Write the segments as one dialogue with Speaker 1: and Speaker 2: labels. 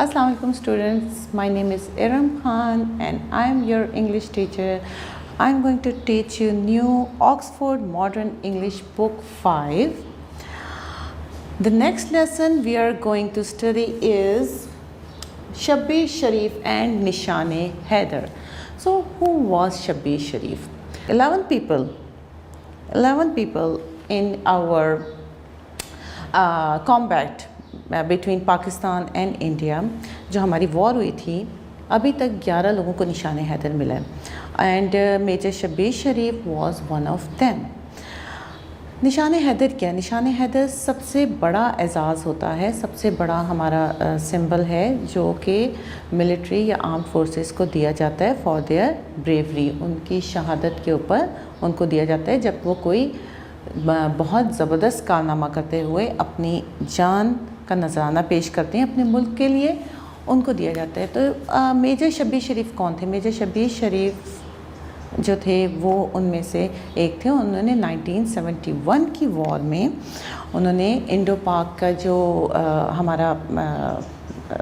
Speaker 1: Assalamu alaikum students, my name is Iram Khan and I am your English teacher. I am going to teach you new Oxford Modern English Book 5. The next lesson we are going to study is Shabbir Sharif and Nishan-e-Haider. So who was Shabbir Sharif? 11 people in our combat between Pakistan and India जो हमारी war हुई थी, अभी तक 11 लोगों को निशान-ए-हैदर मिला है and major Shabbir Sharif was one of them. Nishan-e-Haider क्या? निशान-ए-हैदर सबसे बड़ा एजाज़ होता है, सबसे बड़ा हमारा सिंबल है जो कि मिलिट्री या आर्म फोर्सेस को दिया जाता है फॉर देयर ब्रेवरी, उनकी शहादत के ऊपर उनको दिया जाता है जब वो कोई बहुत ज़बरदस्त कारनामा करते हुए अपनी जान का नजराना पेश करते हैं अपने मुल्क के लिए, उनको दिया जाता है। तो मेजर शब्बीर शरीफ कौन थे? मेजर शब्बीर शरीफ जो थे वो उनमें से एक थे। उन्होंने 1971 की वॉर में उन्होंने इंडो पाक का जो हमारा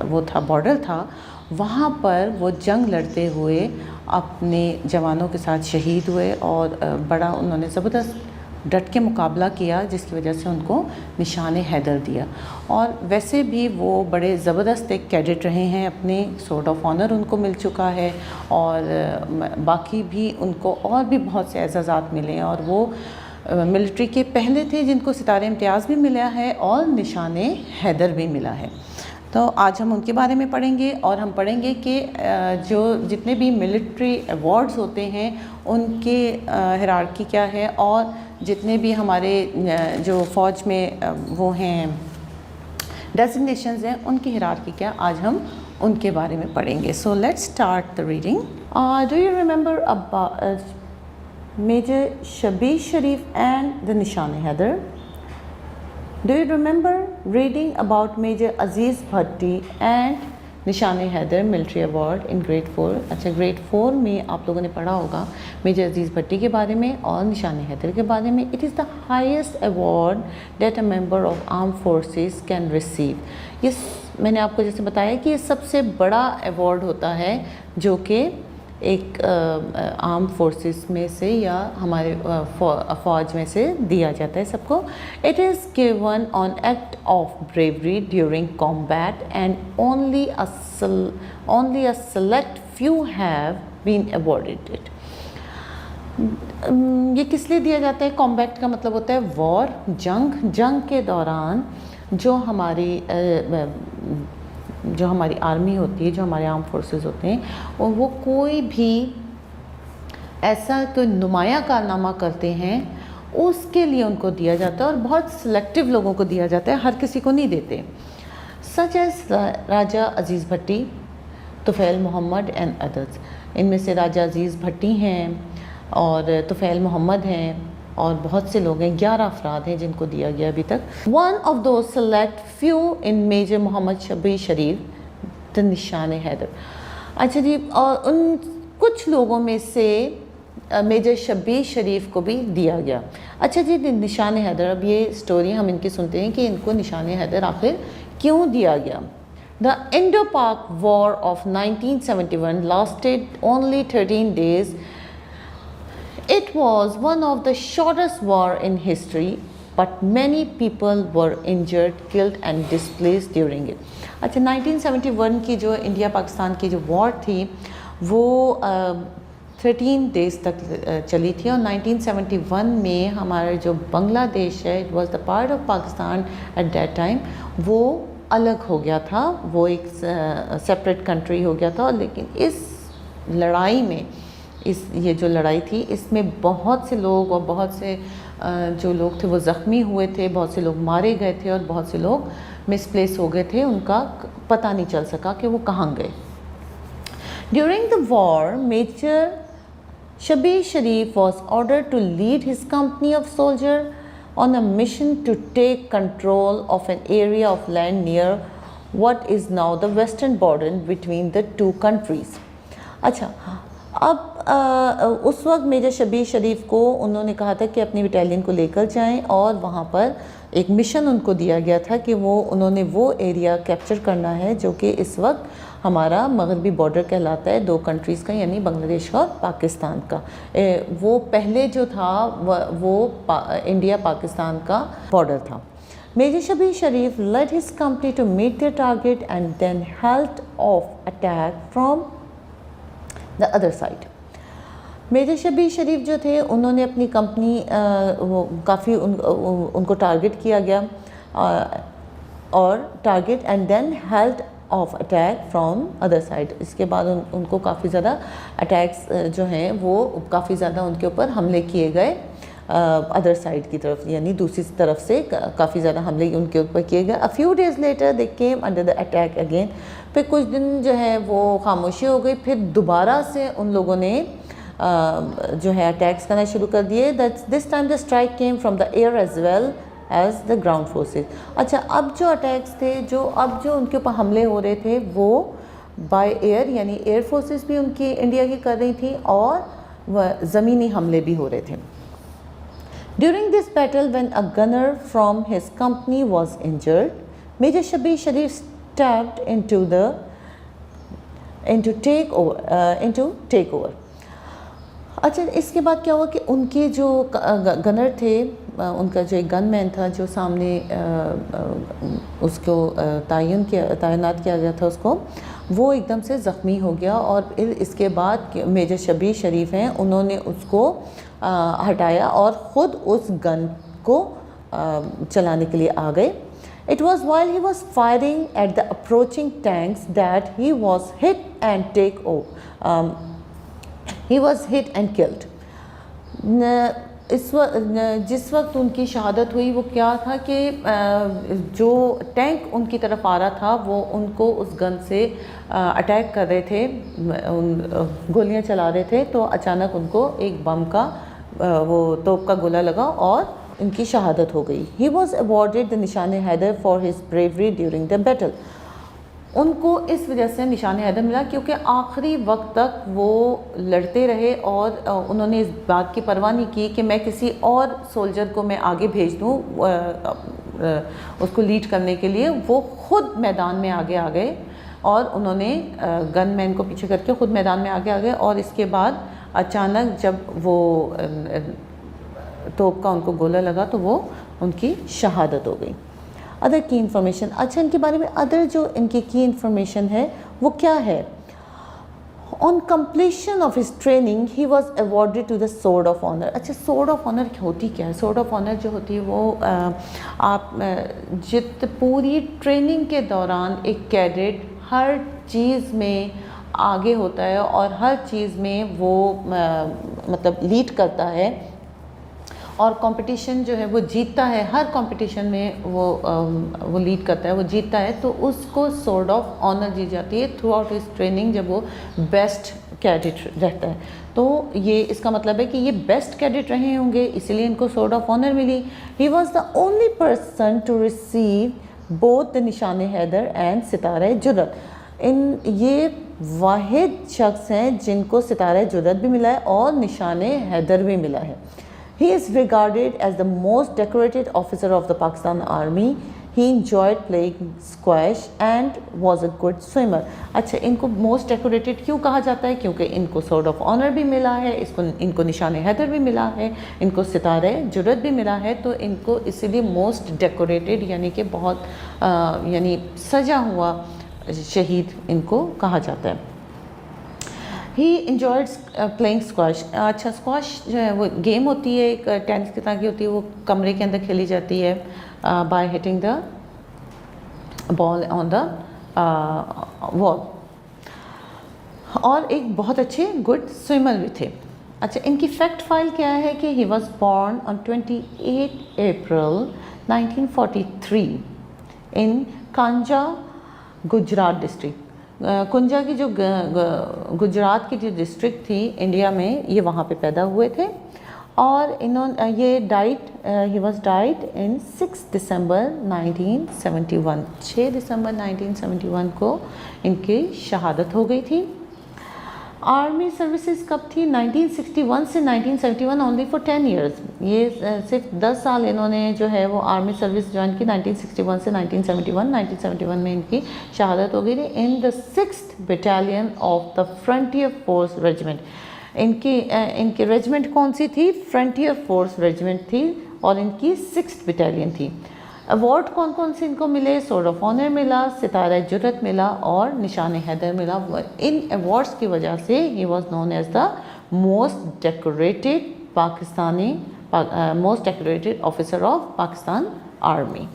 Speaker 1: वो था बॉर्डर था, वहाँ पर वो जंग लड़ते हुए अपने जवानों के साथ शहीद हुए और बड़ा उन्होंने ज़बरदस्त डट के मुकाबला किया, जिसकी वजह से उनको निशान-ए-हैदर दिया। और वैसे भी वो बड़े ज़बरदस्त एक कैडेट रहे हैं, अपने सोर्ड ऑफ ऑनर उनको मिल चुका है और बाकी भी उनको और भी बहुत से एजाज़ात मिले हैं और वो मिलिट्री के पहले थे जिनको सितारे इम्तियाज़ भी मिला है और निशान-ए-हैदर भी मिला है। तो आज हम उनके बारे में पढ़ेंगे और हम पढ़ेंगे कि जो जितने भी मिलिट्री अवार्ड्स होते हैं उनके हिरार्की क्या है और जितने भी हमारे जो फ़ौज में वो हैं डेजिग्नेशंस हैं उनकी हिरार्की क्या, आज हम उनके बारे में पढ़ेंगे। So let's start the reading. Do you remember about major Shabbir Sharif and the Nishan-e-Haider? Do you remember reading about Major Aziz Bhatti and Nishan-e-Haider military award in grade 4? अच्छा, ग्रेड 4 में आप लोगों ने पढ़ा होगा मेजर अजीज़ भट्टी के बारे में और निशान-ए-हैदर के बारे में। It is the highest award that a member of arm forces can receive. ये मैंने आपको जैसे बताया कि ये सबसे बड़ा अवार्ड होता है जो कि एक आर्म फोर्सेस में से या हमारे फ़ौज में से दिया जाता है सबको। It is given on act of bravery during combat and only a select few have been awarded it. ये किस लिए दिया जाता है? कॉम्बैट का मतलब होता है वॉर, जंग के दौरान जो हमारी आर्मी होती है, जो हमारे आर्म फोर्सेस होते हैं, और वो कोई भी ऐसा कोई नुमाया कारनामा करते हैं उसके लिए उनको दिया जाता है और बहुत सिलेक्टिव लोगों को दिया जाता है, हर किसी को नहीं देते। Such as Raja Aziz Bhatti, Tufail Mohammad and others. इनमें से राजा अजीज़ भट्टी हैं और तुफ़ैल मोहम्मद हैं और बहुत से लोग हैं, 11 अफराद हैं जिनको दिया गया अभी तक। One of the select few in major Mohammad Shabbir Sharif the Nishan-e-Haider. अच्छा जी, और उन कुछ लोगों में से मेजर शब्बीर शरीफ को भी दिया गया। अच्छा जी, निशान-ए-हैदर, अब ये स्टोरी हम इनकी सुनते हैं कि इनको निशान-ए-हैदर आखिर क्यों दिया गया। द इंडो पाक war of 1971 lasted only 13 days. It was one of the shortest war in history, but many people were injured, killed and displaced during it. अच्छा, 1971 की जो इंडिया पाकिस्तान की जो वॉर थी वो 13 डेज़ तक चली थी और 1971 में हमारा जो बांग्लादेश है, it was the part of Pakistan at that time, वो अलग हो गया था, वो एक सेपरेट कंट्री हो गया था। लेकिन इस लड़ाई में ये जो लड़ाई थी इसमें बहुत से लोग और बहुत से जो लोग थे वो ज़ख्मी हुए थे, बहुत से लोग मारे गए थे और बहुत से लोग मिसप्लेस हो गए थे, उनका पता नहीं चल सका कि वो कहाँ गए। During the war major Shabbir Sharif was ordered to lead his company of soldier on a mission to take control of an area of land near what is now the western border between the two countries. अच्छा, अब उस वक्त major Shabbir शरीफ को उन्होंने कहा था कि अपनी बटालियन को लेकर जाएं और वहाँ पर एक मिशन उनको दिया गया था कि उन्होंने वो एरिया कैप्चर करना है जो कि इस वक्त हमारा मगरबी बॉर्डर कहलाता है 2 कंट्रीज़ का, यानी बांग्लादेश और पाकिस्तान का। वो पहले जो था वो इंडिया पाकिस्तान का बॉर्डर था। Major Shabir Sharif led his company to meet their target and then held off attack from the other side. Major Shabbir Sharif जो थे उन्होंने अपनी कंपनी काफ़ी उनको टारगेट किया गया और target and then held off attack from other side. इसके बाद उनको काफ़ी ज़्यादा अटैक्स जो हैं वो काफ़ी ज़्यादा उनके ऊपर हमले किए गए अदर साइड की तरफ, यानी दूसरी तरफ से काफ़ी ज़्यादा हमले उनके ऊपर किए गए। A few days later they came under the attack again. फिर कुछ दिन जो है वो खामोशी हो गई, फिर दोबारा से उन लोगों ने जो है अटैक्स करना शुरू कर दिए। This time the strike came from the air as well as the ground forces. अच्छा, अब जो अटैक्स थे, अब जो उनके ऊपर हमले हो रहे थे वो बाय एयर, यानी एयर फोर्सेस भी उनकी इंडिया की कर रही थी और वह ज़मीनी हमले भी हो रहे थे। During this battle, when a gunner from his company was injured, Major Shabir Sharif stabbed into take over. अच्छा, इसके बाद क्या हुआ कि उनके जो गनर थे, उनका जो एक गनमैन था जो सामने उसको तैनात किया गया था उसको, वो एकदम से ज़ख्मी हो गया और फिर इसके बाद मेजर शबीर शरीफ हैं उन्होंने उसको हटाया और ख़ुद उस गन को चलाने के लिए आ गए। It was while he was firing at the approaching tanks that he was hit and he was hit and killed. जिस वक्त उनकी शहादत हुई वो क्या था कि जो टैंक उनकी तरफ आ रहा था वो उनको उस गन से अटैक कर रहे थे, गोलियां चला रहे थे, तो अचानक उनको एक बम का वो तोप का गोला लगा और इनकी शहादत हो गई। He was awarded the निशान Haider for his bravery during the battle. उनको इस वजह से निशान हैदर मिला क्योंकि आखिरी वक्त तक वो लड़ते रहे और उन्होंने इस बात की परवाह नहीं की कि मैं किसी और सोल्जर को मैं आगे भेज दूँ उसको लीड करने के लिए। वो ख़ुद मैदान में आगे आ गए और उन्होंने गनमैन को पीछे करके ख़ुद मैदान में आगे आ गए और इसके बाद अचानक जब वो तोप का उनको गोला लगा तो वो उनकी शहादत हो गई। अदर की इन्फॉर्मेशन, अच्छा इनके बारे में अदर जो इनकी की इन्फॉर्मेशन है वो क्या है? On completion of his training he was awarded to the sword of honour. अच्छा, सोर्ड ऑफ ऑनर होती क्या है? सोर्ड ऑफ ऑनर जो होती है वो आप पूरी ट्रेनिंग के दौरान एक कैडेट हर चीज़ में आगे होता है और हर चीज़ में वो मतलब लीड करता है और कंपटीशन जो है वो जीतता है, हर कंपटीशन में वो लीड करता है, वो जीतता है, तो उसको सोर्ड ऑफ ऑनर दी जाती है थ्रू आउट हिज ट्रेनिंग जब वो बेस्ट कैडेट रहता है। तो ये इसका मतलब है कि ये बेस्ट कैडेट रहे होंगे इसीलिए इनको सोर्ड ऑफ ऑनर मिली। He was the only person to receive both the Nishan Haider and सितारा जुर्रत। ये वाहिद शख्स हैं जिनको सितारा जुर्रत भी मिला है और निशान हैदर भी मिला है। He is regarded as the most decorated officer of the Pakistan Army. He enjoyed playing squash and was a good swimmer. अच्छा, इनको most decorated क्यों कहा जाता है? क्योंकि इनको sword of honor भी मिला है, इनको निशान हैदर भी मिला है, इनको सितारे जुर्रत भी मिला है, तो इनको इसीलिए most decorated यानी कि बहुत यानी सजा हुआ शहीद इनको कहा जाता है। ही इंजॉयड प्लेइंग स्क्वाश। अच्छा, स्क्वाश जो है वो गेम होती है, एक टेनिस की तरह की होती है, वो कमरे के अंदर खेली जाती है by hitting the ball on the wall, और एक बहुत अच्छे गुड स्विमर भी थे। अच्छा, इनकी फैक्ट फाइल क्या है कि he was born on 28 April 1943 in Kunjah, Gujrat district. Kunjah की जो गुजरात की जो डिस्ट्रिक्ट थी इंडिया में, ये वहाँ पे पैदा हुए थे और इन्होंने ही वॉज डाइड इन 6 दिसंबर 1971। 6 दिसंबर 1971 को इनकी शहादत हो गई थी। आर्मी सर्विसेज कब थी? 1961 से 1971, ओनली फॉर 10 ईयर्स। ये सिर्फ 10 साल इन्होंने जो है वो आर्मी सर्विस ज्वाइन की, 1961 से 1971। 1971 में इनकी शहादत हो गई थी in the 6th battalion of the frontier force regiment. इनकी रेजिमेंट कौन सी थी? फ्रंटियर फोर्स रेजिमेंट थी और इनकी 6th बटालियन थी। अवार्ड कौन कौन से इनको मिले? सोर्ड ऑफ ऑनर मिला, सितारा जुर्रत मिला और निशान हैदर मिला। इन अवार्ड्स की वजह से he was known as the most decorated officer of Pakistan army.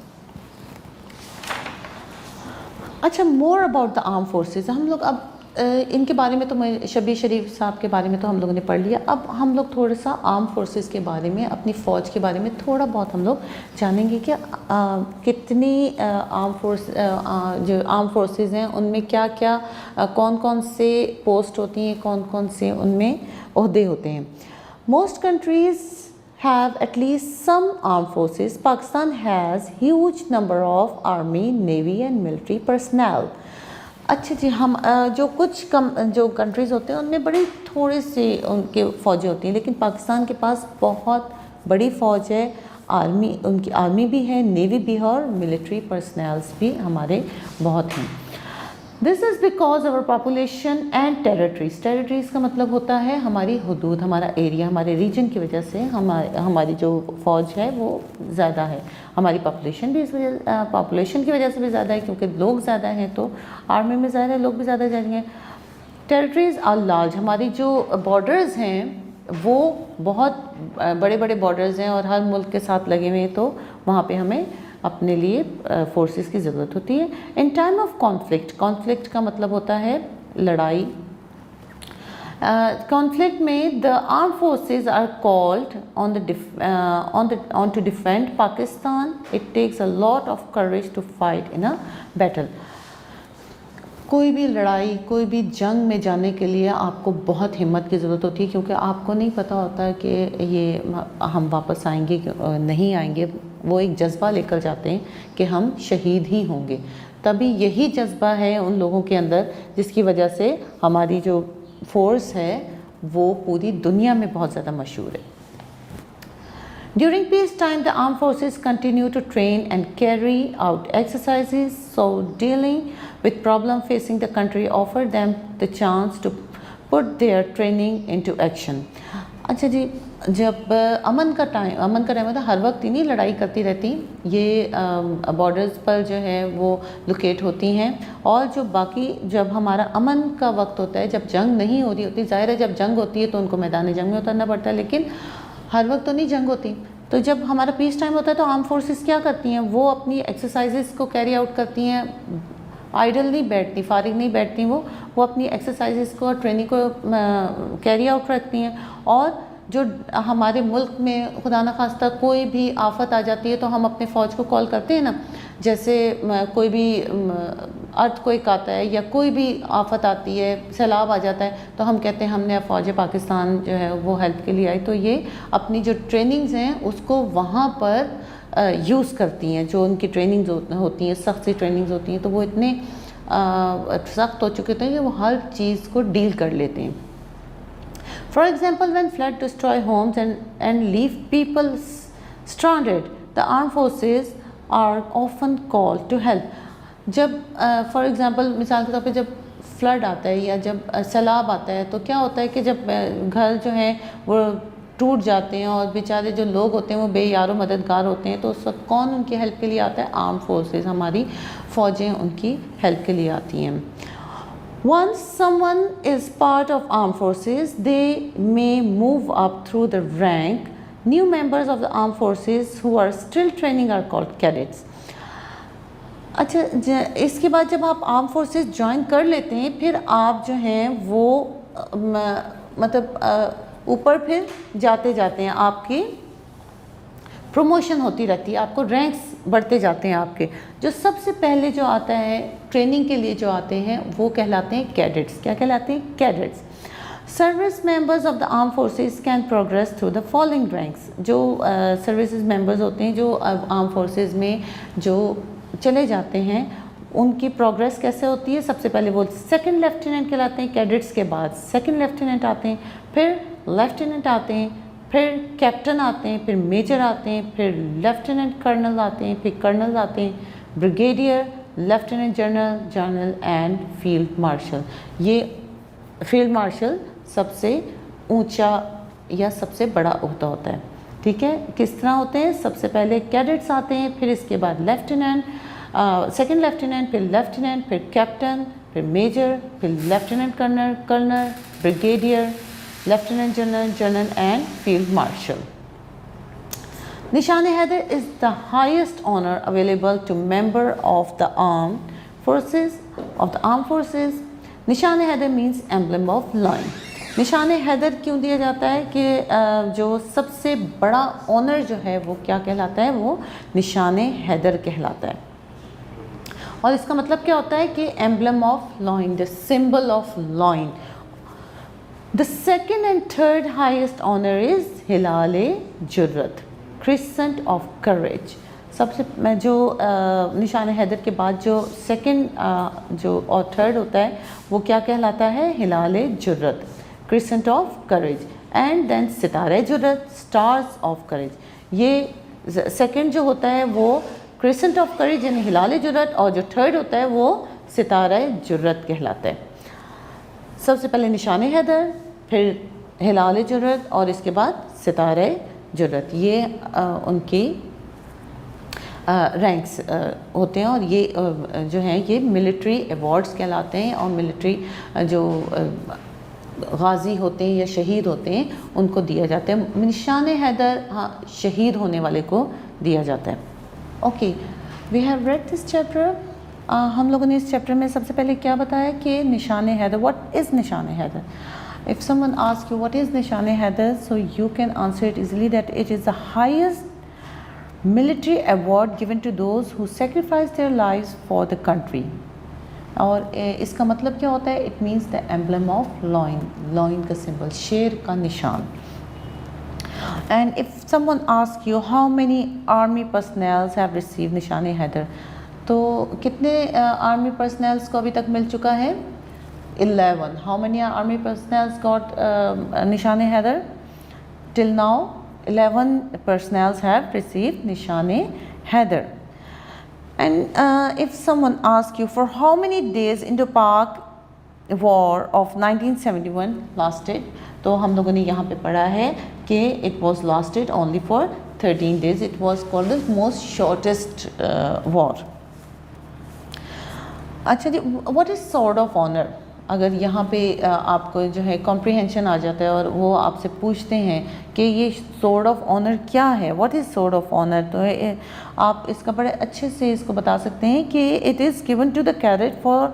Speaker 1: अच्छा, more about the arm forces. हम लोग अब इनके बारे में तो शबीर शरीफ साहब के बारे में तो हम लोगों ने पढ़ लिया। अब हम लोग थोड़ा सा आर्म फोर्सेस के बारे में, अपनी फ़ौज के बारे में थोड़ा बहुत हम लोग जानेंगे कि कितनी जो आर्म फोर्सेस हैं उनमें क्या क्या कौन कौन से पोस्ट होती हैं, कौन कौन से उनमें ओहदे होते हैं। Most countries have at least some armed forces. Pakistan has huge number of army, navy and military personnel. अच्छा जी, हम जो जो कंट्रीज़ होते हैं उनमें बड़ी थोड़ी सी उनके फ़ौजें होती हैं, लेकिन पाकिस्तान के पास बहुत बड़ी फ़ौज है। आर्मी, उनकी आर्मी भी है, नेवी भी है और मिलिट्री पर्सनल्स भी हमारे बहुत हैं। This is because our population and territories का मतलब होता है हमारी हदूद, हमारा एरिया, हमारे रीजन की वजह से हमारी जो फ़ौज है वो ज़्यादा है। हमारी पॉपुलेशन भी पॉपुलेशन की वजह से भी ज़्यादा है, क्योंकि लोग ज़्यादा हैं तो आर्मी में ज़्यादा लोग भी ज़्यादा जाएंगे। टेरिटरीज़ आर लार्ज, हमारी जो बॉर्डर्स हैं वो बहुत बड़े बड़े बॉर्डर्स हैं और हर मुल्क के साथ लगे हुए हैं, तो वहाँ पे हमें अपने लिए फोर्सेस की ज़रूरत होती है। इन टाइम ऑफ कॉन्फ्लिक्ट का मतलब होता है लड़ाई। कॉन्फ्लिक्ट में the arm forces are called on to defend Pakistan. It takes a lot of courage to fight in a battle. कोई भी लड़ाई, कोई भी जंग में जाने के लिए आपको बहुत हिम्मत की ज़रूरत होती है, क्योंकि आपको नहीं पता होता कि ये हम वापस आएंगे नहीं आएंगे। वो एक जज्बा लेकर जाते हैं कि हम शहीद ही होंगे। तभी यही जज्बा है उन लोगों के अंदर जिसकी वजह से हमारी जो फोर्स है वो पूरी दुनिया में बहुत ज़्यादा मशहूर है। During peace time, the armed forces continue to train and carry out exercises, so dealing with problem facing the country offer them the chance to put their training into action. अच्छा जी, जब अमन का टाइम होता है, हर वक्त इन्हीं लड़ाई करती रहती, ये बॉर्डर्स पर जो है वो लोकेट होती हैं। और जो बाकी जब हमारा अमन का वक्त होता है, जब जंग नहीं हो रही होती, ज़ाहिर है जब जंग होती है तो उनको मैदान जंग में उतरना पड़ता है, लेकिन हर वक्त तो नहीं जंग होती। तो जब हमारा पीस टाइम होता है तो आर्म फोर्सेस क्या करती हैं? वो अपनी एक्सरसाइजेस को कैरी आउट करती हैं, आइडल नहीं बैठती, फारिग नहीं बैठती। वो अपनी एक्सरसाइजेस को और ट्रेनिंग को कैरी आउट रखती हैं। और जो हमारे मुल्क में खुदा न खास्ता कोई भी आफत आ जाती है तो हम अपने फ़ौज को कॉल करते हैं ना, जैसे कोई भी अर्थक्वेक आता है या कोई भी आफत आती है, सैलाब आ जाता है, तो हम कहते हैं हमने फ़ौज पाकिस्तान जो है वो हेल्प के लिए आई। तो ये अपनी जो ट्रेनिंग्स हैं उसको वहाँ पर यूज़ करती हैं। जो उनकी ट्रेनिंग्स होती हैं, सख्त सी ट्रेनिंग्स होती हैं, तो वो इतने सख्त हो चुके थे कि वो हर चीज़ को डील कर लेते हैं। For example, when flood destroy homes and leave people stranded, the armed forces are often called to help. जब for example मिसाल के तौर पे जब फ्लड आता है या जब सैलाब आता है तो क्या होता है कि जब घर जो हैं वो टूट जाते हैं और बेचारे जो लोग होते हैं वो बेयारो मददगार होते हैं, तो उस वक्त कौन उनकी हेल्प के लिए आता है? आर्म फोर्सेस, हमारी फ़ौजें उनकी हेल्प के लिए आती हैं। Once someone is part of armed forces, they may move up through the rank. New members of the armed forces who are still training are called cadets. अच्छा, इसके बाद जब आप आर्म फोर्सेस ज्वाइन कर लेते हैं, फिर आप जो हैं वो मतलब ऊपर फिर जाते हैं, आपकी प्रमोशन होती रहती है, आपको रैंक्स बढ़ते जाते हैं आपके। जो सबसे पहले जो आता है ट्रेनिंग के लिए जो आते हैं वो कहलाते हैं कैडेट्स। क्या कहलाते हैं? Cadets. Service members of the arm forces can progress through the following ranks. जो सर्विसेज मेंबर्स होते हैं, जो आर्म फोर्सेस में जो चले जाते हैं, उनकी प्रोग्रेस कैसे होती है, सबसे पहले वो सेकंड लेफ्टिनेंट कहलाते हैं, कैडेट्स के बाद सेकंड लेफ्टिनेंट आते हैं, फिर लेफ्टिनेंट आते हैं, फिर कैप्टन आते हैं, फिर मेजर आते हैं, फिर लेफ्टिनेंट कर्नल आते हैं, फिर कर्नल आते हैं, brigadier, lieutenant general, general and field martial. ये फील्ड मार्शल सबसे ऊंचा या सबसे बड़ा ओहदा होता है, ठीक है। किस तरह होते हैं, सबसे पहले कैडेट्स आते हैं, फिर इसके बाद लेफ्टिनेंट, सेकंड लेफ्टिनेंट, फिर लेफ्टिनेंट, फिर कैप्टन, फिर मेजर, फिर lieutenant colonel, colonel, brigadier, lieutenant general, general and field marshal. Nishan Haider is the highest honor available to member of the armed forces. निशान Haider means emblem of lion. निशान हैदर क्यों दिया जाता है कि जो सबसे बड़ा ऑनर जो है वो क्या कहलाता है, वो निशान हैदर कहलाता है। और इसका मतलब क्या होता है कि emblem of lion, the symbol of lion. The second and third highest honour is Hilal Jurat, crescent of courage. सबसे जो निशान हैदर के बाद जो सेकंड जो और थर्ड होता है वो क्या कहलाता है, Hilal Jurat, crescent of courage, and then Sitara Jurat, stars of courage. ये सेकंड जो होता है वो क्रिसेंट ऑफ करेज यानी हिलाल जुर्रत, और जो थर्ड होता है वो सितारा जुर्रत कहलाता है। सबसे पहले निशान हैदर, फिर हिलाल जुर्रत और इसके बाद सितारे जुर्रत, ये उनकी रैंक्स होते हैं। और ये जो हैं ये मिलिट्री अवार्ड्स कहलाते हैं, और मिलिट्री जो गाजी होते हैं या शहीद होते हैं उनको दिया जाता है। निशान हैदर हाँ शहीद होने वाले को दिया जाता है। Okay, we have read this chapter. हम लोगों ने इस चैप्टर में सबसे पहले क्या बताया कि निशान हैदर, व्हाट इज़ निशान Haider. If someone asks you what is Nishan Haidar, so you can answer it easily that it is the highest military award given to those who sacrifice their lives for the country. और इसका मतलब क्या होता है, it means the emblem of lion, lion का symbol, शेर का निशान। And if someone asks you how many army personnel have received Nishan Haidar, तो कितने आर्मी पर्सनल्स को अभी तक मिल चुका है, 11. How many army personnel got Nishan Haidar? Till now, 11 personnel have received Nishan Haidar. And if someone asks you for how many days Indo-Pak war of 1971 lasted, तो हम लोगों ने यहाँ पे पढ़ा है कि it was lasted only for 13 days. It was called the most shortest war. अच्छा जी, what is sword of honor? अगर यहाँ पे आपको जो है कॉम्प्रिहेंशन आ जाता है और वो आपसे पूछते हैं कि ये सोर्ड ऑफ ऑनर क्या है, what is sword of honour, तो आप इसका बड़े अच्छे से इसको बता सकते हैं कि it is given to the cadet for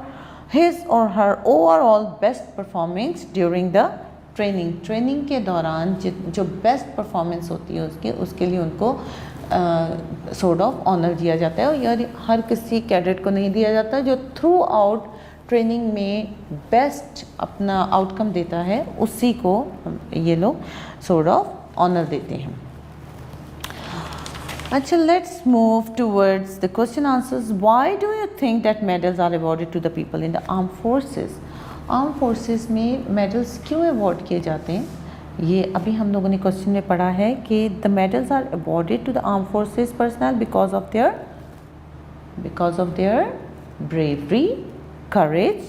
Speaker 1: his or her overall best performance during the training. Training के दौरान जो बेस्ट परफॉर्मेंस होती है उसके लिए उनको सोर्ड ऑफ ऑनर दिया जाता है। और यार हर किसी कैडेट को नहीं दिया जाता, जो थ्रू आउट ट्रेनिंग में बेस्ट अपना आउटकम देता है उसी को ये लोग सोर्ड ऑफ ऑनर देते हैं। अच्छा, let's move towards the question answers. Why do you think that medals are awarded to the people in the arm forces. Arm forces में मेडल्स क्यों अवॉर्ड किए जाते हैं, ये अभी हम लोगों ने क्वेश्चन में पढ़ा है कि the medals are awarded to the arm forces personnel because of their bravery, courage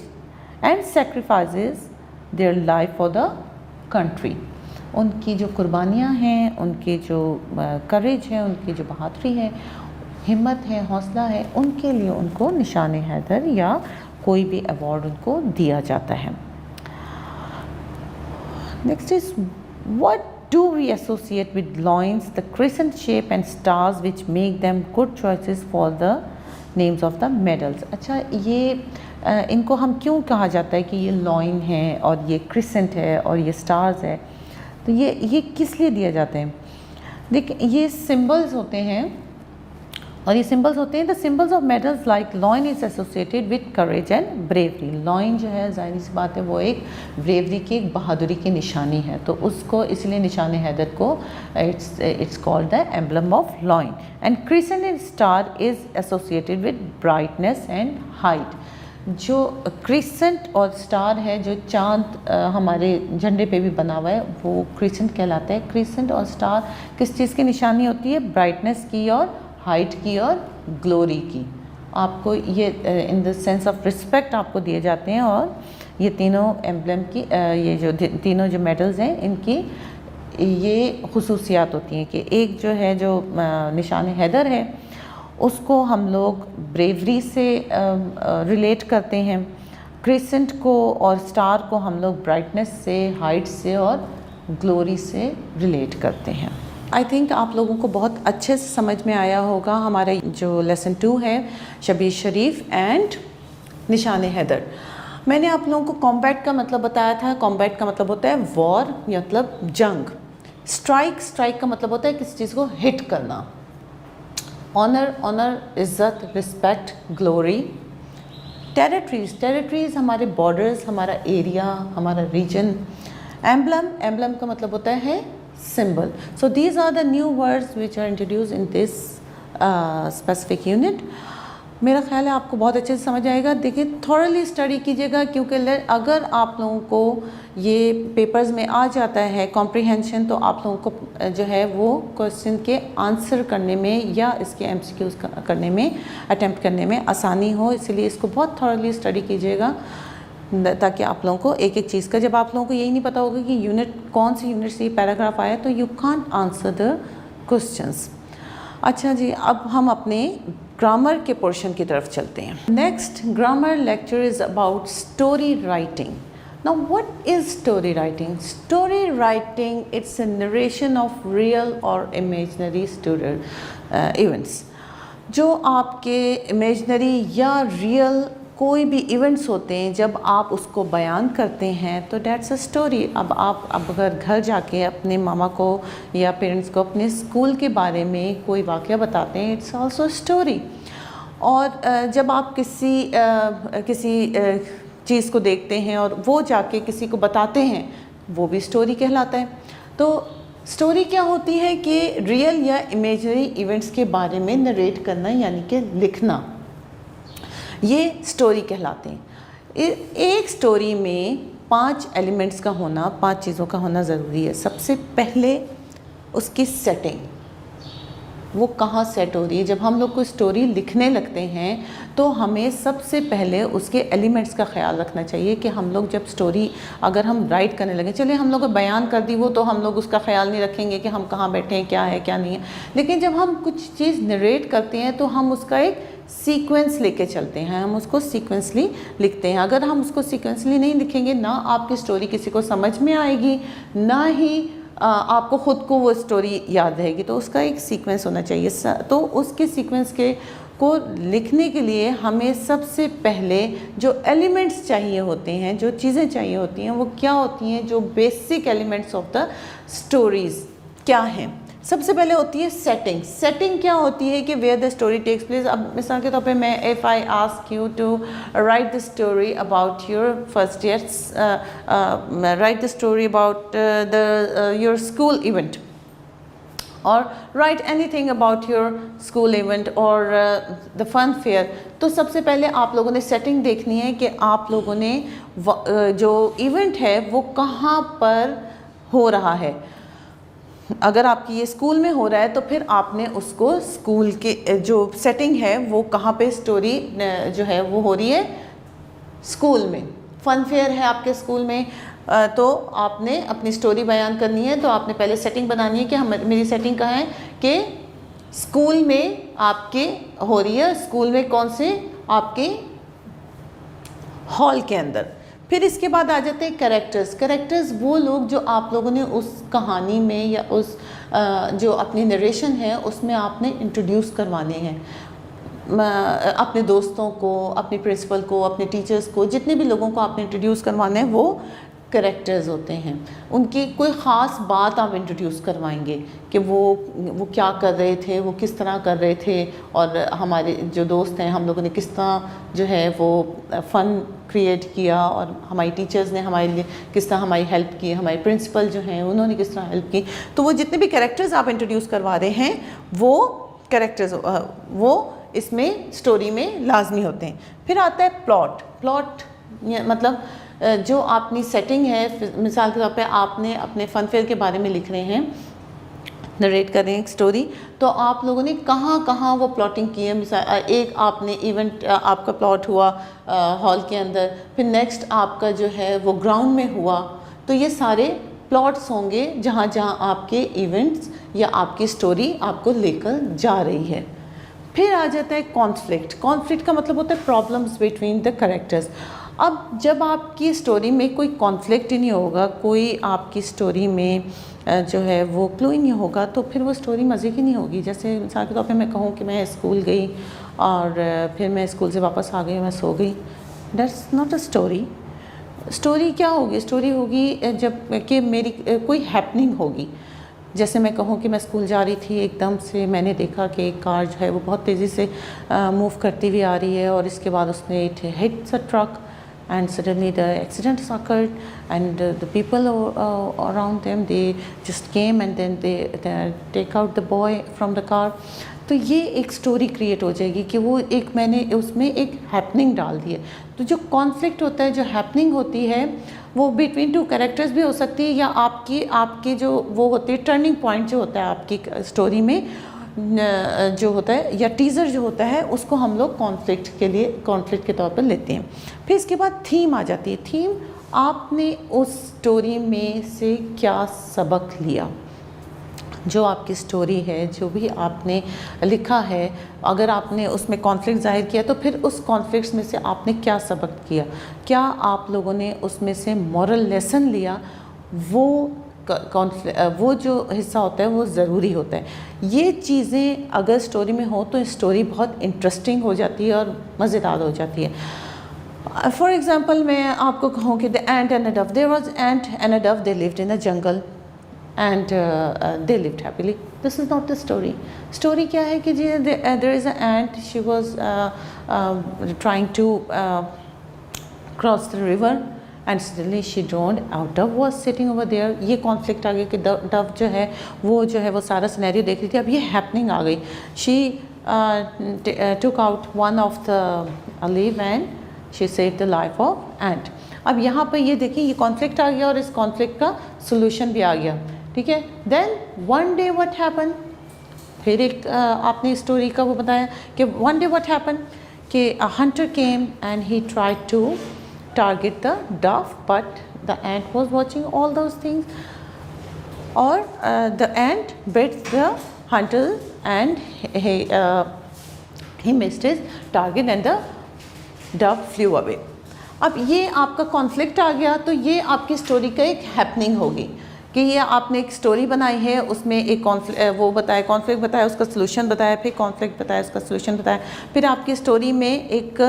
Speaker 1: and sacrifices their life for the country. उनकी जो कुर्बानियाँ हैं, उनकी जो करेज है, उनकी जो बहादुरी है, हिम्मत है, हौसला है, उनके लिए उनको निशान हैदर या कोई भी अवार्ड उनको दिया जाता है। Next is what do we associate with lions the crescent shape and stars which make them good choices for the names of the medals। अच्छा, ये इनको हम क्यों कहा जाता है कि ये लॉइन है और ये क्रिसेंट है और ये स्टार्स है, तो ये किस लिए दिए जाते हैं। देखिए, ये सिंबल्स होते हैं और ये सिंबल्स होते हैं the symbols of medals like lion is associated with courage and bravery. Lion जो है जाहिर सी बात है वो एक ब्रेवरी की, एक बहादुरी की निशानी है, तो उसको इसलिए निशान हैदर को it's called the emblem of lion. And crescent and star is associated with brightness and height. जो क्रिसेंट और स्टार है, जो चांद हमारे झंडे पे भी बना हुआ है, वो क्रिसेंट कहलाता है। क्रिसेंट और स्टार किस चीज़ की निशानी होती है? ब्राइटनेस की और हाइट की और ग्लोरी की। आपको ये in the sense of respect आपको दिए जाते हैं। और ये तीनों एम्बलम की ये जो तीनों जो मेडल्स हैं इनकी ये खुसूसियात होती हैं कि एक जो है जो निशान हैदर है उसको हम लोग ब्रेवरी से रिलेट करते हैं, क्रिसेंट को और स्टार को हम लोग ब्राइटनेस से, हाइट से और ग्लोरी से रिलेट करते हैं। आई थिंक आप लोगों को बहुत अच्छे से समझ में आया होगा हमारा जो लेसन 2 है शबीर शरीफ एंड निशान हैदर। मैंने आप लोगों को कॉम्बैट का मतलब बताया था। कॉम्बैट का मतलब होता है वॉर, मतलब जंग। स्ट्राइक का मतलब होता है किसी चीज़ को हिट करना। ऑनर, इज़्ज़त, रिस्पेक्ट, ग्लोरी। टेरिटरीज हमारे बॉर्डर्स, हमारा एरिया, हमारा रीजन। एम्बलम का मतलब होता है symbol. So these are the new words which are introduced in this specific unit. मेरा ख्याल है आपको बहुत अच्छे से समझ आएगा। देखिए थॉरली स्टडी कीजिएगा, क्योंकि अगर आप लोगों को ये पेपर्स में आ जाता है कॉम्प्रिहेंशन, तो आप लोगों को जो है वो क्वेश्चन के आंसर करने में या इसके एमसीक्यूज करने में, अटेम्प्ट करने में आसानी हो। इसलिए इसको बहुत थॉरली स्टडी कीजिएगा ताकि आप लोगों को एक एक चीज़ का, जब आप लोगों को यही नहीं पता होगा कि यूनिट कौन सी यूनिट से पैराग्राफ आया, तो you can't answer the questions. अच्छा जी, अब हम अपने ग्रामर के पोर्शन की तरफ चलते हैं। Next grammar lecture is about story writing. Now what is story writing? Story writing it's a narration of real और इमेजनरी इवेंट्स। जो आपके इमेजनरी या रियल कोई भी इवेंट्स होते हैं, जब आप उसको बयान करते हैं तो डेट्स अ स्टोरी। अब अगर घर जाके अपने मामा को या पेरेंट्स को अपने स्कूल के बारे में कोई वाक़या बताते हैं, इट्स आल्सो स्टोरी। और जब आप किसी चीज़ को देखते हैं और वो जाके किसी को बताते हैं, वो भी स्टोरी कहलाता है। तो स्टोरी क्या होती है कि रियल या इमेजिनरी इवेंट्स के बारे में नरेट करना, यानी कि लिखना, ये स्टोरी कहलाते हैं। एक स्टोरी में 5 एलिमेंट्स का होना, 5 चीज़ों का होना ज़रूरी है। सबसे पहले उसकी सेटिंग, वो कहाँ सेट हो रही है। जब हम लोग कोई स्टोरी लिखने लगते हैं तो हमें सबसे पहले उसके एलिमेंट्स का ख्याल रखना चाहिए कि हम लोग जब स्टोरी अगर हम राइट करने लगे, चलिए हम लोग बयान कर दी वो, तो हम लोग उसका ख्याल नहीं रखेंगे कि हम कहाँ बैठे हैं, क्या है क्या नहीं है। लेकिन जब हम कुछ चीज़ नरेट करते हैं तो हम उसका एक सीक्वेंस लेके चलते हैं, हम उसको सीक्वेंसली लिखते हैं। अगर हम उसको सीक्वेंसली नहीं लिखेंगे, ना आपकी स्टोरी किसी को समझ में आएगी, ना ही आपको ख़ुद को वो स्टोरी याद रहेगी। तो उसका एक सीक्वेंस होना चाहिए। तो उसके सीक्वेंस को लिखने के लिए हमें सबसे पहले जो एलिमेंट्स चाहिए होते हैं, जो चीज़ें चाहिए होती हैं, वो क्या होती हैं? जो basic elements of the stories क्या हैं? सबसे पहले होती है सेटिंग। सेटिंग क्या होती है कि where the story takes place. अब मिसाल के तौर पे मैं if I ask you to write the story about your first year, write the story about your school event, or write anything about your school event or the fun fair. तो सबसे पहले आप लोगों ने सेटिंग देखनी है कि आप लोगों ने जो इवेंट है वो कहाँ पर हो रहा है। अगर आपकी ये स्कूल में हो रहा है तो फिर आपने उसको स्कूल के जो सेटिंग है वो कहाँ पे स्टोरी जो है वो हो रही है, स्कूल में। फन फेयर है आपके स्कूल में, तो आपने अपनी स्टोरी बयान करनी है, तो आपने पहले सेटिंग बनानी है कि मेरी सेटिंग कहाँ है कि स्कूल में आपके हो रही है। स्कूल में कौन से? आपके हॉल के अंदर। फिर इसके बाद आ जाते हैं कैरेक्टर्स। वो लोग जो आप लोगों ने उस कहानी में या उस जो अपनी नरेशन है उसमें आपने इंट्रोड्यूस करवाने हैं। अपने दोस्तों को, अपने प्रिंसिपल को, अपने टीचर्स को, जितने भी लोगों को आपने इंट्रोड्यूस करवाना है, वो करेक्टर्स होते हैं, उनकी कोई ख़ास बात आप इंट्रोड्यूस करवाएंगे कि वो क्या कर रहे थे, वो किस तरह कर रहे थे, और हमारे जो दोस्त हैं हम लोगों ने किस तरह जो है वो फ़न क्रिएट किया, और हमारी टीचर्स ने हमारे लिए किस तरह हमारी हेल्प की, हमारे प्रिंसिपल जो हैं उन्होंने किस तरह हेल्प की। तो वो जितने भी कैरेक्टर्स आप इंट्रोड्यूस करवा रहे हैं वो कैरेक्टर्स वो इसमें स्टोरी में लाजमी होते हैं। फिर आता है प्लॉट मतलब जो आपकी सेटिंग है, मिसाल के तौर पे आपने अपने फ़न फेयर के बारे में लिख रहे हैं, नरेट कर रहे हैं एक स्टोरी, तो आप लोगों ने कहाँ कहाँ वो प्लॉटिंग की है। मिसाल एक आपने इवेंट आपका प्लॉट हुआ हॉल के अंदर, फिर नेक्स्ट आपका जो है वो ग्राउंड में हुआ, तो ये सारे प्लॉट्स होंगे जहाँ जहाँ आपके इवेंट्स या आपकी स्टोरी आपको लेकर जा रही है। फिर आ जाता है कॉन्फ्लिक्ट का मतलब होता है प्रॉब्लम्स बिटवीन द कैरेक्टर्स। अब जब आपकी स्टोरी में कोई कॉन्फ्लिक्ट ही नहीं होगा, कोई आपकी स्टोरी में जो है वो क्लू ही नहीं होगा, तो फिर वो स्टोरी मज़े की नहीं होगी। जैसे मिसाल के तौर पे मैं कहूँ कि मैं स्कूल गई और फिर मैं स्कूल से वापस आ गई, मैं सो गई, that's not a story. Story क्या होगी? स्टोरी होगी जब कि मेरी कोई हैपनिंग होगी। जैसे मैं कहूँ कि मैं स्कूल जा रही थी, एकदम से मैंने देखा कि एक कार जो है वो बहुत तेज़ी से मूव करती हुई आ रही है, और इसके बाद उसने it hits a truck and suddenly the accident occurred, and the people around them, they just came and then they take out the boy from the car। तो ये एक स्टोरी क्रिएट हो जाएगी कि वो एक मैंने उसमें एक हैपनिंग डाल दी है। तो जो कॉन्फ्लिक्ट होता है, जो हैपनिंग होती है, वो बिटवीन टू कैरेक्टर्स भी हो सकती है, या आपकी जो वो होती है टर्निंग पॉइंट जो होता है आपकी स्टोरी में जो होता है, या टीज़र जो होता है, उसको हम लोग कॉन्फ्लिक्ट के तौर पर लेते हैं। फिर इसके बाद थीम आ जाती है। थीम, आपने उस स्टोरी में से क्या सबक लिया। जो आपकी स्टोरी है, जो भी आपने लिखा है, अगर आपने उसमें कॉन्फ्लिक्ट ज़ाहिर किया, तो फिर उस कॉन्फ्लिक्ट्स में से आपने क्या सबक किया, क्या आप लोगों ने उसमें से मॉरल लेसन लिया, वो जो हिस्सा होता है वो ज़रूरी होता है। ये चीज़ें अगर स्टोरी में हो तो स्टोरी बहुत इंटरेस्टिंग हो जाती है और मज़ेदार हो जाती है। फॉर एग्ज़ाम्पल मैं आपको कहूँ कि the ant and a dove, there was ant and a dove, they lived in a jungle and they lived happily. This is not the story. Story क्या है कि जी there is a ant, she was trying to cross the river and suddenly she drowned, our dove was sitting over there। ये conflict आ गया कि Dove जो है वो सारा सिनेरियो देख रही थी, अब ये हैपनिंग आ गई। she took out one of the leaf and she saved the life of ant। अब यहाँ पर ये देखिए, ये कॉन्फ्लिक्ट आ गया और इस कॉन्फ्लिक्ट का सोल्यूशन भी आ गया, ठीक है। Then one day what happen, फिर एक आपने स्टोरी का वो बताया कि वन डे व्हाट हैपन कि a hunter came and he tried to target the dove, but the ant was watching all those things, or the ant bit the hunter and he missed his target and the dove flew away। अब ये आपका conflict आ गया, तो ये आपकी story का एक happening होगी कि ये आपने एक स्टोरी बनाई है, उसमें एक वो बताया, कॉन्फ्लिक्ट बताया, उसका सोल्यूशन बताया, फिर कॉन्फ्लिक्ट बताया, उसका सोल्यूशन बताया, फिर आपकी स्टोरी में एक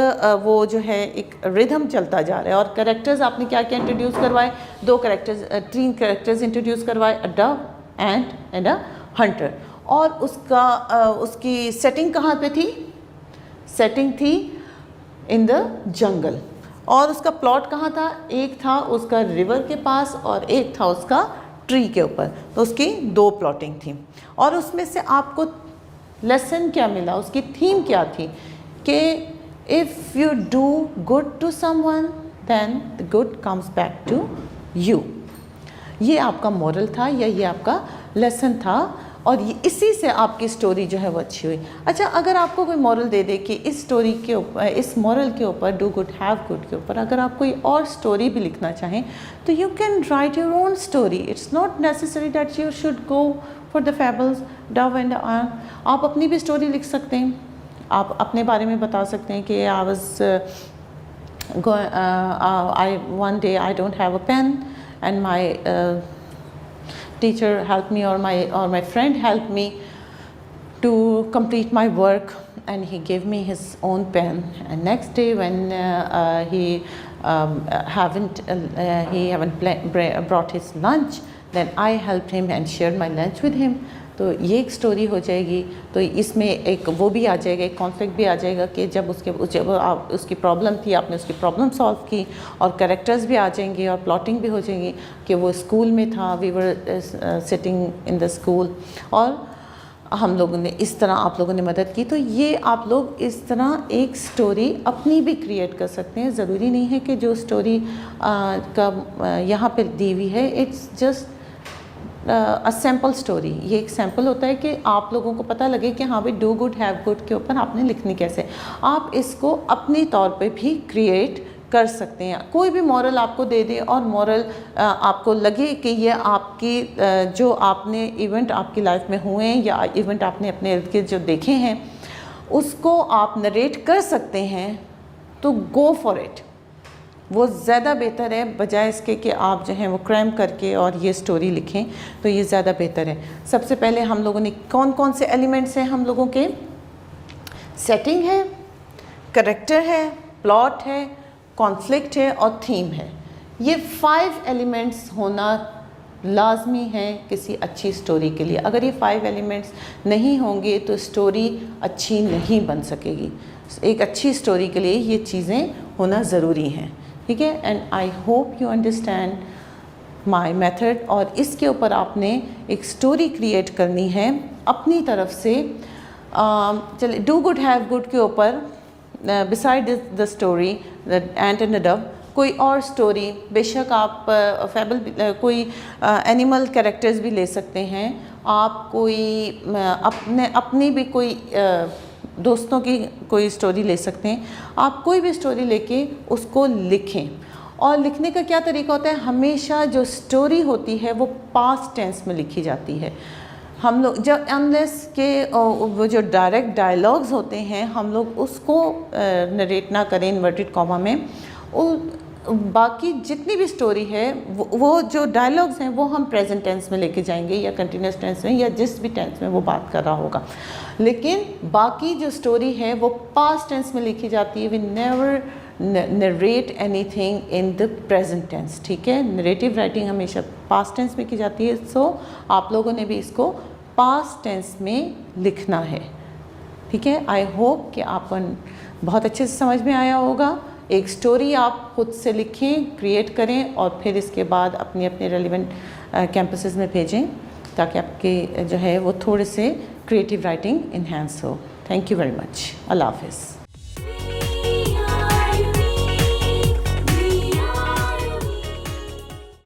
Speaker 1: वो जो है एक रिदम चलता जा रहा है। और कैरेक्टर्स आपने क्या क्या इंट्रोड्यूस करवाए, 3 कैरेक्टर्स इंट्रोड्यूस करवाए, a dove, ant and a hunter. और उसकी सेटिंग कहाँ पे थी? सेटिंग थी इन द जंगल। और उसका प्लॉट कहाँ था? एक था उसका रिवर के पास और एक था उसका ट्री के ऊपर, तो उसकी 2 प्लॉटिंग थी। और उसमें से आपको लेसन क्या मिला, उसकी थीम क्या थी कि if you do good to someone then the good comes back to you. ये आपका मॉरल था या ये आपका लेसन था, और ये इसी से आपकी स्टोरी जो है वो अच्छी हुई। अच्छा, अगर आपको कोई मॉरल दे दे कि इस स्टोरी के ऊपर, इस मॉरल के ऊपर, डू गुड हैव गुड के ऊपर, अगर आप कोई और स्टोरी भी लिखना चाहें तो you can write your own story. It's not necessary that you should go for the fables, Dove and आप अपनी भी स्टोरी लिख सकते हैं। आप अपने बारे में बता सकते हैं कि I was one day I don't have a pen and my teacher helped me, or my friend helped me to complete my work, and he gave me his own pen, and next day when he brought his lunch, then I helped him and shared my lunch with him. तो ये एक story हो जाएगी। तो इसमें एक वो भी आ जाएगा, एक कॉन्फ्लिक्ट भी आ जाएगा कि जब उसकी प्रॉब्लम थी, आपने उसकी प्रॉब्लम सॉल्व की, और कैरेक्टर्स भी आ जाएंगे और प्लॉटिंग भी हो जाएगी कि वो स्कूल में था, we were sitting in the school, और हम लोगों ने इस तरह आप लोगों ने मदद की। तो ये आप लोग इस तरह एक स्टोरी अपनी भी क्रिएट कर सकते हैं। ज़रूरी नहीं है कि जो स्टोरी का यहाँ पे दी हुई है it's just a sample story. ये एक सैम्पल होता है कि आप लोगों को पता लगे कि हाँ भाई डू गुड हैव गुड के ऊपर आपने लिखनी कैसे। आप इसको अपनी तौर पे भी क्रिएट कर सकते हैं। कोई भी मॉरल आपको दे दे और मॉरल आपको लगे कि ये आपकी जो आपने इवेंट आपकी लाइफ में हुए हैं या इवेंट आपने अपने इर्द गिर्द जो देखे हैं उसको आप नरेट कर सकते हैं, तो गो फॉर इट। वो ज़्यादा बेहतर है बजाय इसके कि आप जो हैं वो क्रैम करके और ये स्टोरी लिखें, तो ये ज़्यादा बेहतर है। सबसे पहले हम लोगों ने कौन कौन से एलिमेंट्स हैं हम लोगों के, सेटिंग है, करेक्टर है, प्लॉट है, कॉन्फ्लिक्ट है और थीम है। ये 5 एलिमेंट्स होना लाजमी है किसी अच्छी स्टोरी के लिए। अगर ये 5 एलिमेंट्स नहीं होंगे तो स्टोरी अच्छी नहीं बन सकेगी। एक अच्छी स्टोरी के लिए ये चीज़ें होना ज़रूरी हैं, ठीक है। And I hope you understand my method. और इसके ऊपर आपने एक स्टोरी क्रिएट करनी है अपनी तरफ से। चलिए, डू गुड हैव गुड के ऊपर beside the story the ant and the Dove कोई और स्टोरी, बेशक आप फेबल कोई एनिमल कैरेक्टर्स भी ले सकते हैं, आप कोई अपनी भी कोई दोस्तों की कोई स्टोरी ले सकते हैं। आप कोई भी स्टोरी लेके उसको लिखें। और लिखने का क्या तरीका होता है, हमेशा जो स्टोरी होती है वो पास्ट टेंस में लिखी जाती है। हम लोग जब अनलेस के वो जो डायरेक्ट डायलॉग्स होते हैं हम लोग उसको नरेट ना करें इन्वर्टेड कॉमा में, बाकी जितनी भी स्टोरी है वो जो डायलॉग्स हैं वो हम प्रेजेंट टेंस में लेके जाएंगे या कंटिन्यूस टेंस में या जिस भी टेंस में वो बात कर रहा होगा। लेकिन बाकी जो स्टोरी है वो पास्ट टेंस में लिखी जाती है। We never narrate anything in the present tense, ठीक है। नरेटिव राइटिंग हमेशा पास्ट टेंस में की जाती है। सो आप लोगों ने भी इसको पास्ट टेंस में लिखना है, ठीक है। आई होप कि आपको बहुत अच्छे से समझ में आया होगा। एक स्टोरी आप खुद से लिखें, क्रिएट करें और फिर इसके बाद अपने अपने रेलिवेंट कैंपसेस में भेजें ताकि आपके जो है वो थोड़े से क्रिएटिव राइटिंग इन्हेंस हो। Thank you very much. अल्लाह हाफ़िज़।